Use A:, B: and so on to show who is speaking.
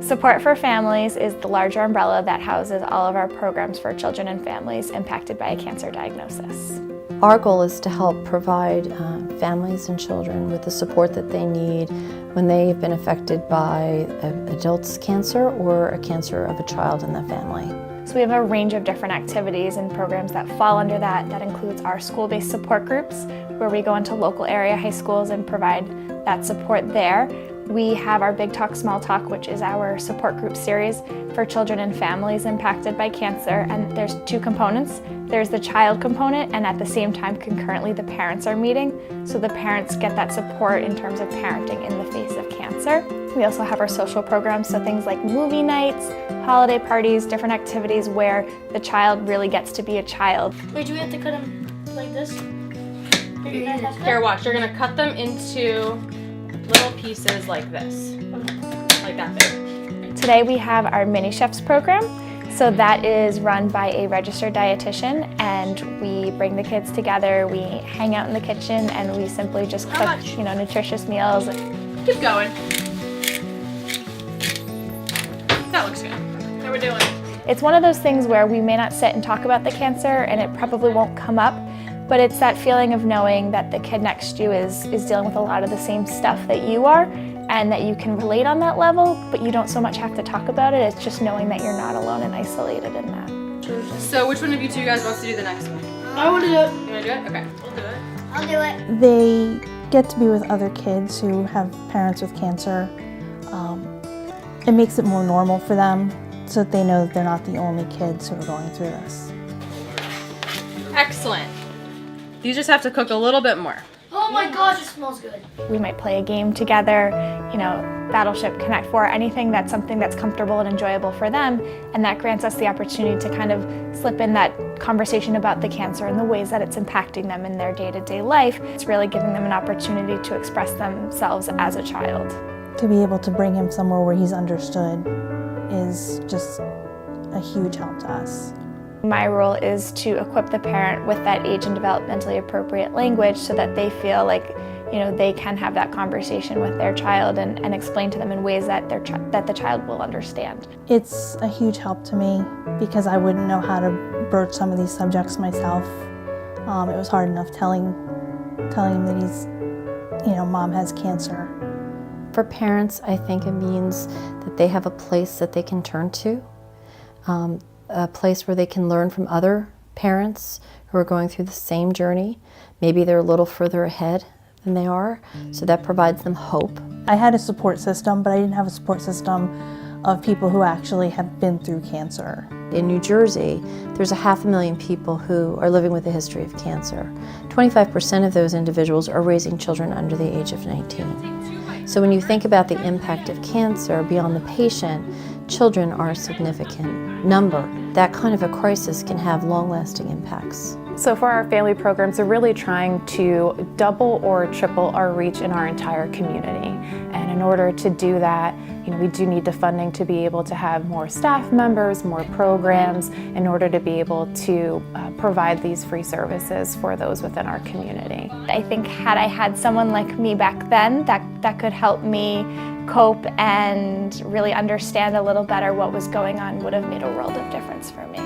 A: Support4Families is the larger umbrella that houses all of our programs for children and families impacted by a cancer diagnosis.
B: Our goal is to help provide families and children with the support that they need when they've been affected by adults' cancer or a cancer of a child in the family.
A: So we have a range of different activities and programs that fall under that. That includes our school-based support groups, where we go into local area high schools and provide that support there. We have our Big Talk, Small Talk, which is our support group series for children and families impacted by cancer. And there's two components. There's the child component, and at the same time, concurrently, the parents are meeting. So the parents get that support in terms of parenting in the face of cancer. We also have our social programs, so things like movie nights, holiday parties, different activities where the child really gets to be a child.
C: Wait, do we have to cut them like this?
D: Here, watch. You're going to cut them into little pieces like this, like that big.
A: Today we have our mini chefs program. So that is run by a registered dietitian, and we bring the kids together, we hang out in the kitchen, and we simply just cook, nutritious meals.
D: Keep going. That looks good. How we're doing?
A: It's one of those things where we may not sit and talk about the cancer, and it probably won't come up, but it's that feeling of knowing that the kid next to you is dealing with a lot of the same stuff that you are, and that you can relate on that level, but you don't so much have to talk about it. It's just knowing that you're not alone and isolated in that.
D: So which one of you two guys wants to do the next one?
C: I want to do it.
D: You want to do it? Okay, we'll do it.
C: I'll do it.
E: They get to be with other kids who have parents with cancer. It makes it more normal for them so that they know that they're not the only kids who are going through this.
D: Excellent. These just have to cook a little bit more.
C: Oh my gosh, it smells good.
A: We might play a game together, Battleship, Connect 4, anything that's something that's comfortable and enjoyable for them, and that grants us the opportunity to kind of slip in that conversation about the cancer and the ways that it's impacting them in their day-to-day life. It's really giving them an opportunity to express themselves as a child.
E: To be able to bring him somewhere where he's understood is just a huge help to us.
A: My role is to equip the parent with that age and developmentally appropriate language so that they feel like they can have that conversation with their child and explain to them in ways that that the child will understand.
E: It's a huge help to me because I wouldn't know how to broach some of these subjects myself. It was hard enough telling him that he's, mom has cancer.
B: For parents, I think it means that they have a place that they can turn to, a place where they can learn from other parents who are going through the same journey. Maybe they're a little further ahead than they are, so that provides them hope.
E: I had a support system, but I didn't have a support system of people who actually have been through cancer.
B: In New Jersey, there's 500,000 people who are living with a history of cancer. 25% of those individuals are raising children under the age of 19. So when you think about the impact of cancer beyond the patient, children are a significant number. That kind of a crisis can have long-lasting impacts.
F: So for our family programs, we're really trying to double or triple our reach in our entire community. And in order to do that, we do need the funding to be able to have more staff members, more programs, in order to be able to provide these free services for those within our community.
A: I think had I had someone like me back then, that could help me cope and really understand a little better what was going on would have made a world of difference for me.